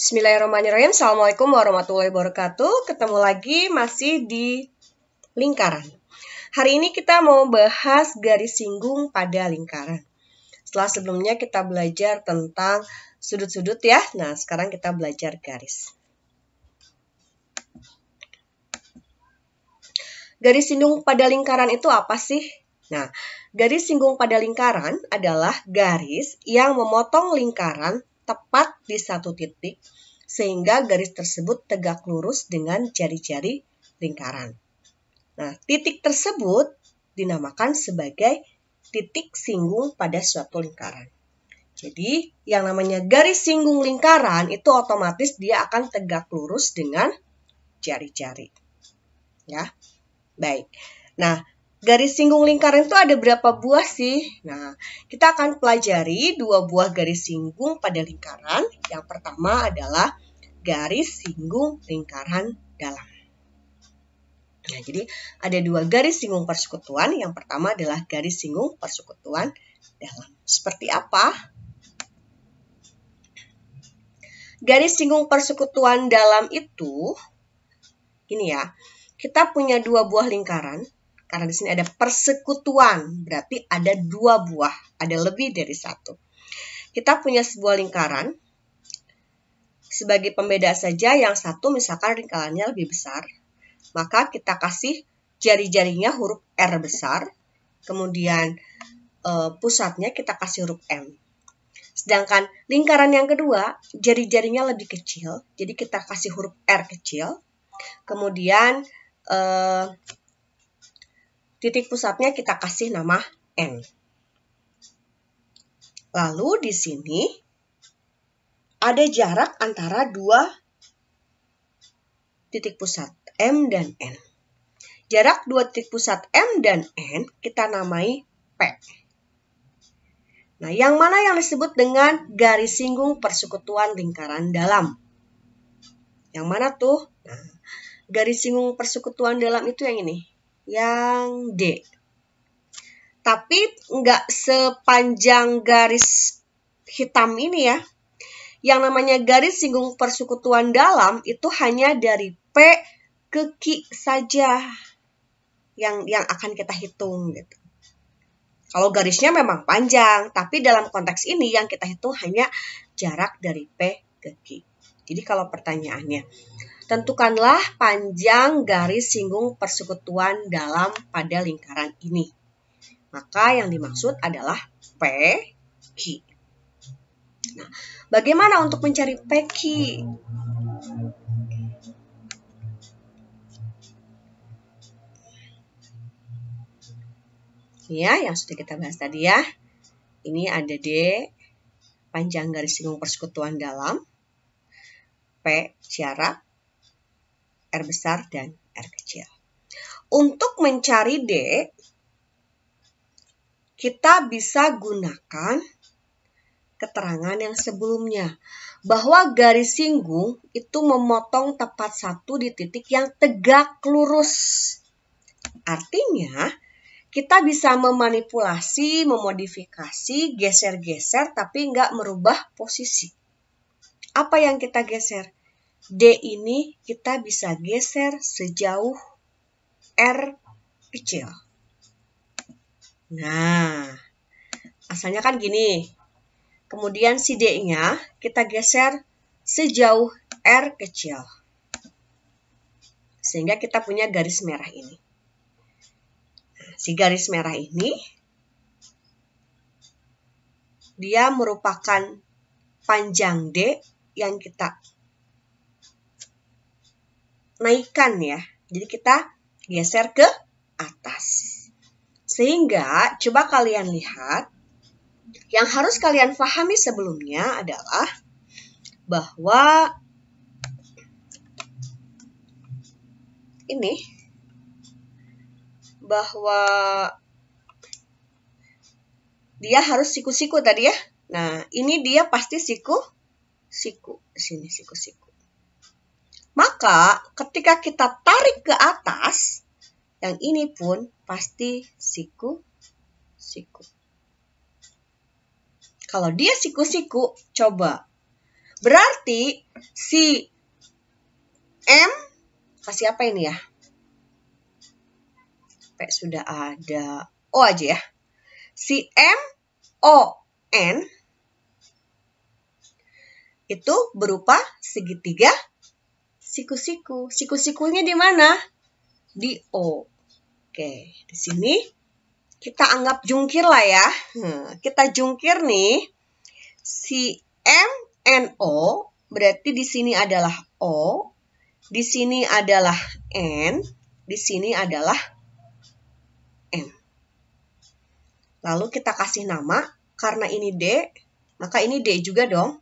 Bismillahirrahmanirrahim. Assalamualaikum warahmatullahi wabarakatuh. Ketemu lagi masih di lingkaran. Hari ini kita mau bahas garis singgung pada lingkaran. Setelah sebelumnya kita belajar tentang sudut-sudut ya. Nah, sekarang kita belajar garis. Garis singgung pada lingkaran itu apa sih? Nah, garis singgung pada lingkaran adalah garis yang memotong lingkaran tepat di satu titik, sehingga garis tersebut tegak lurus dengan jari-jari lingkaran. Nah, titik tersebut dinamakan sebagai titik singgung pada suatu lingkaran. Jadi, yang namanya garis singgung lingkaran itu otomatis dia akan tegak lurus dengan jari-jari. Ya, baik. Nah, garis singgung lingkaran itu ada berapa buah sih? Nah, kita akan pelajari dua buah garis singgung pada lingkaran. Yang pertama adalah garis singgung lingkaran dalam. Nah, jadi ada dua garis singgung persekutuan. Yang pertama adalah garis singgung persekutuan dalam. Seperti apa? Garis singgung persekutuan dalam itu, ini ya, kita punya dua buah lingkaran. Karena di sini ada persekutuan, berarti ada dua buah, ada lebih dari satu. Kita punya sebuah lingkaran, sebagai pembeda saja yang satu misalkan lingkarannya lebih besar, maka kita kasih jari-jarinya huruf R besar, kemudian pusatnya kita kasih huruf M. Sedangkan lingkaran yang kedua, jari-jarinya lebih kecil, jadi kita kasih huruf R kecil, kemudian titik pusatnya kita kasih nama N. Lalu di sini ada jarak antara dua titik pusat M dan N. Jarak dua titik pusat M dan N kita namai P. Nah, yang mana yang disebut dengan garis singgung persekutuan lingkaran dalam? Yang mana tuh? Nah, garis singgung persekutuan dalam itu yang ini. Yang D. Tapi nggak sepanjang garis hitam ini ya. Yang namanya garis singgung persekutuan dalam itu hanya dari P ke Q saja yang akan kita hitung gitu. Kalau garisnya memang panjang, tapi dalam konteks ini yang kita hitung hanya jarak dari P ke Q. Jadi kalau pertanyaannya, tentukanlah panjang garis singgung persekutuan dalam pada lingkaran ini. Maka yang dimaksud adalah PQ. Nah, bagaimana untuk mencari PQ? Ini ya, yang sudah kita bahas tadi ya. Ini ada D, panjang garis singgung persekutuan dalam, P, jarak, R besar, dan R kecil. Untuk mencari D, kita bisa gunakan keterangan yang sebelumnya. Bahwa garis singgung itu memotong tepat satu di titik yang tegak lurus. Artinya, kita bisa memanipulasi, memodifikasi, geser-geser, tapi nggak merubah posisi. Apa yang kita geser? D ini kita bisa geser sejauh R kecil. Nah, asalnya kan gini. Kemudian si D-nya kita geser sejauh R kecil. Sehingga kita punya garis merah ini. Nah, si garis merah ini, dia merupakan panjang D yang kita naikkan ya. Jadi kita geser ke atas. Sehingga coba kalian lihat, yang harus kalian pahami sebelumnya adalah bahwa dia harus siku-siku tadi ya. Nah, ini dia pasti siku. Sini siku-siku. Maka ketika kita tarik ke atas, yang ini pun pasti siku-siku. Kalau dia siku-siku, coba Berarti si M, kasih apa ini ya? P sudah ada, O aja ya. Si M, O, N itu berupa segitiga siku-siku. Siku-sikunya di mana? Di O. Oke, di sini kita anggap jungkir lah ya. Kita jungkir nih. Si M, N, O berarti di sini adalah O, di sini adalah N, di sini adalah M. Lalu kita kasih nama, karena ini D, maka ini D juga dong.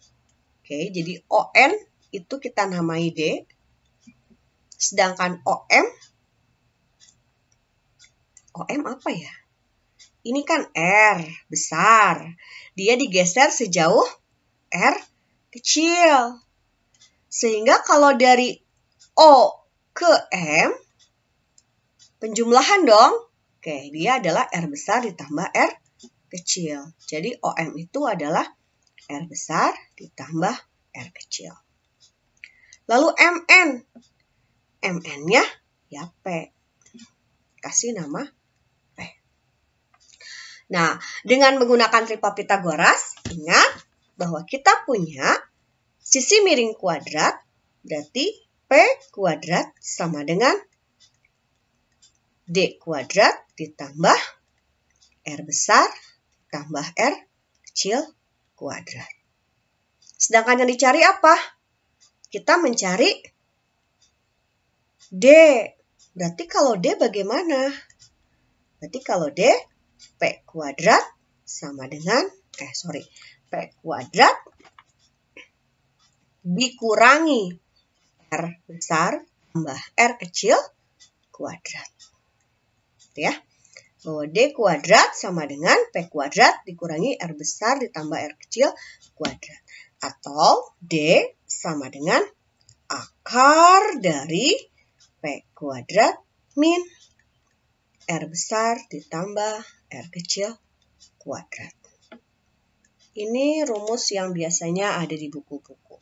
Oke, jadi ON itu kita namai D. Sedangkan OM apa ya? Ini kan R besar. Dia digeser sejauh R kecil. Sehingga kalau dari O ke M, penjumlahan dong. Oke, dia adalah R besar ditambah R kecil. Jadi OM itu adalah R besar ditambah R kecil. Lalu MN. MN-nya ya P. Kasih nama P. Nah, dengan menggunakan tripa Pitagoras, ingat bahwa kita punya sisi miring kuadrat, berarti P kuadrat sama dengan D kuadrat ditambah R besar ditambah R kecil kuadrat. Sedangkan yang dicari apa? Kita mencari D. Berarti kalau D bagaimana? Berarti kalau D, P kuadrat sama dengan, P kuadrat dikurangi R besar tambah R kecil kuadrat. Ya, bahwa D kuadrat sama dengan P kuadrat dikurangi R besar ditambah R kecil kuadrat. Atau D sama dengan akar dari P kuadrat min R besar ditambah R kecil kuadrat. Ini rumus yang biasanya ada di buku-buku.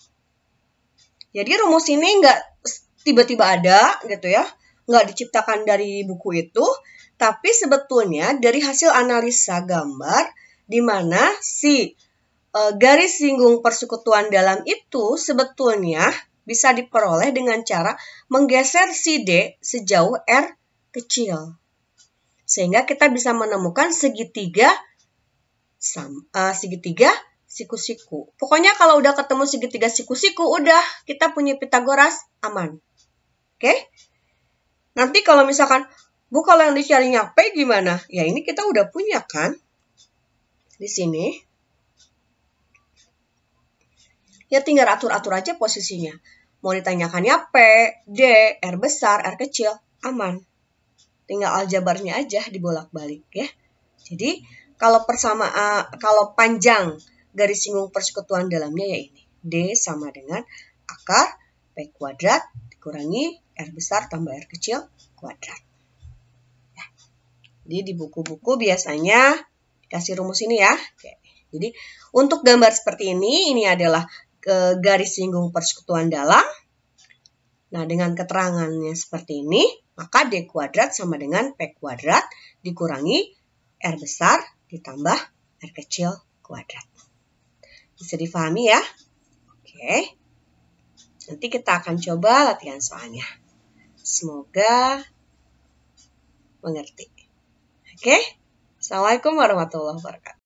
Jadi rumus ini nggak tiba-tiba ada gitu ya. Nggak diciptakan dari buku itu. Tapi sebetulnya dari hasil analisa gambar di mana si garis singgung persekutuan dalam itu sebetulnya bisa diperoleh dengan cara menggeser si D sejauh R kecil. Sehingga kita bisa menemukan segitiga siku-siku. Pokoknya kalau udah ketemu segitiga siku-siku, udah kita punya Pitagoras aman. Oke? Nanti kalau misalkan, Bu, kalau yang dicarinya P gimana? Ya ini kita udah punya kan? Di sini. Ya tinggal atur-atur aja posisinya. Mau ditanyakannya P, D, R besar, R kecil, aman. Tinggal aljabarnya aja dibolak-balik ya. Jadi kalau panjang garis singgung persekutuan dalamnya ya ini. D sama dengan akar P kuadrat dikurangi R besar tambah R kecil kuadrat. Ya. Jadi di buku-buku biasanya dikasih rumus ini ya. Oke. Jadi untuk gambar seperti ini adalah garis singgung persekutuan dalam. Nah, dengan keterangannya seperti ini, maka D kuadrat sama dengan P kuadrat dikurangi R besar ditambah R kecil kuadrat. Bisa difahami ya? Oke. Nanti kita akan coba latihan soalnya. Semoga mengerti. Oke? Assalamualaikum warahmatullahi wabarakatuh.